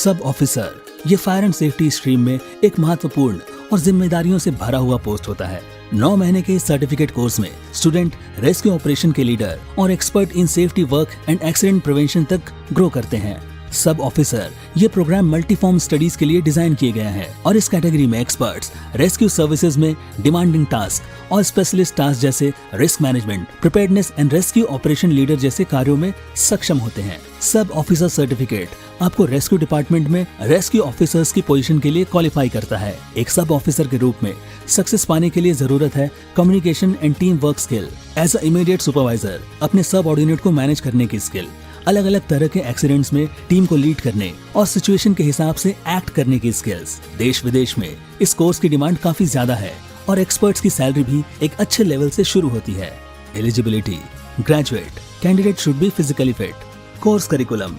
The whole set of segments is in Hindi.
सब ऑफिसर ये फायर एंड सेफ्टी स्ट्रीम में एक महत्वपूर्ण और जिम्मेदारियों से भरा हुआ पोस्ट होता है। 9 महीने के सर्टिफिकेट कोर्स में स्टूडेंट रेस्क्यू ऑपरेशन के लीडर और expert in safety work and accident prevention तक ग्रो करते हैं। सब ऑफिसर ये प्रोग्राम मल्टीफॉर्म स्टडीज के लिए डिजाइन किए गए हैं और इस कैटेगरी में एक्सपर्ट्स रेस्क्यू सर्विसेज में डिमांडिंग टास्क और स्पेशलिस्ट टास्क जैसे risk management, preparedness and rescue operation leader जैसे कार्यों में सक्षम होते हैं। सब ऑफिसर सर्टिफिकेट आपको रेस्क्यू डिपार्टमेंट में रेस्क्यू ऑफिसर्स की पोजीशन के लिए क्वालिफाई करता है। एक सब ऑफिसर के रूप में सक्सेस पाने के लिए जरूरत है communication and team work skill, as a immediate supervisor अपने सब ऑर्डिनेट को मैनेज करने की स्किल, अलग अलग तरह के एक्सीडेंट्स में टीम को लीड करने और सिचुएशन के हिसाब से एक्ट करने की स्किल्स। देश विदेश में इस कोर्स की डिमांड काफी ज्यादा है और एक्सपर्ट्स की सैलरी भी एक अच्छे लेवल से शुरू होती है। Eligibility: graduate candidate should be physically fit. Course curriculum: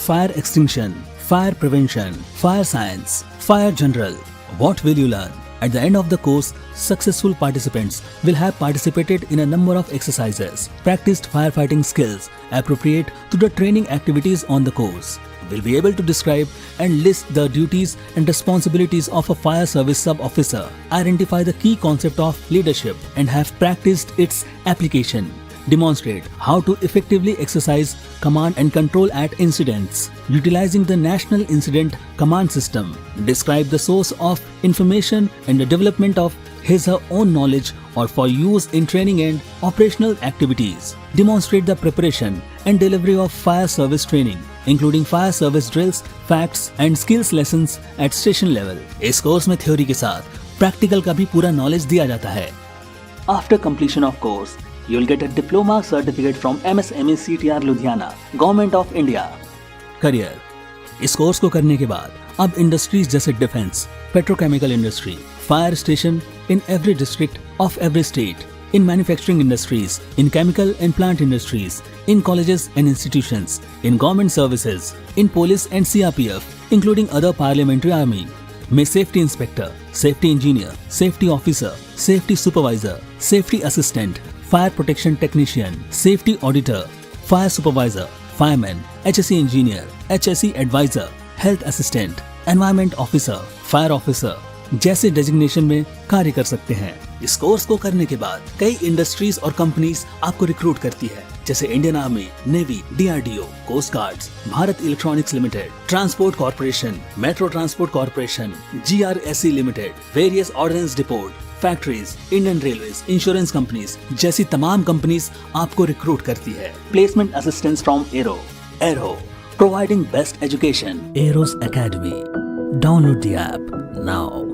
fire extinction, fire prevention, fire science, fire general. What will you learn? At the end of the course, successful participants will have participated in a number of exercises, practiced firefighting skills appropriate to the training activities on the course, will be able to describe and list the duties and responsibilities of a fire service sub-officer, identify the key concept of leadership and have practiced its application, demonstrate how to effectively exercise command and control at incidents, utilizing the National Incident Command System, describe the source of information and the development of his/her own knowledge or for use in training and operational activities, demonstrate the preparation and delivery of fire service training, including fire service drills, facts and skills lessons at station level. इस कोर्स में थ्योरी के साथ प्रैक्टिकल का भी पूरा नॉलेज दिया जाता है। After completion of course, you'll get a diploma certificate from MSME CTR Ludhiana, Government of India. Career: इस कोर्स को करने के बाद अब इंडस्ट्रीज जैसे defence, petrochemical industry, fire station in every district of every state, in manufacturing industries, in chemical and plant industries, in colleges and institutions, in government services, in police and CRPF, including other parliamentary army, में safety inspector, safety engineer, safety officer, safety supervisor, safety assistant, fire protection technician, safety auditor, fire supervisor, fireman, HSE engineer, HSE advisor, health assistant, environment officer, fire officer जैसे डेजिग्नेशन में कार्य कर सकते हैं। इस कोर्स को करने के बाद कई इंडस्ट्रीज और कंपनीज आपको रिक्रूट करती है, जैसे Indian army, navy, DRDO, coast guards, Bharat electronics limited, transport corporation, metro transport corporation, GRSE limited, various ordnance depot, factories, Indian railways, insurance companies जैसी तमाम कंपनीज आपको रिक्रूट करती है। Placement assistance from Aero providing best education. Aeros academy, download the app now.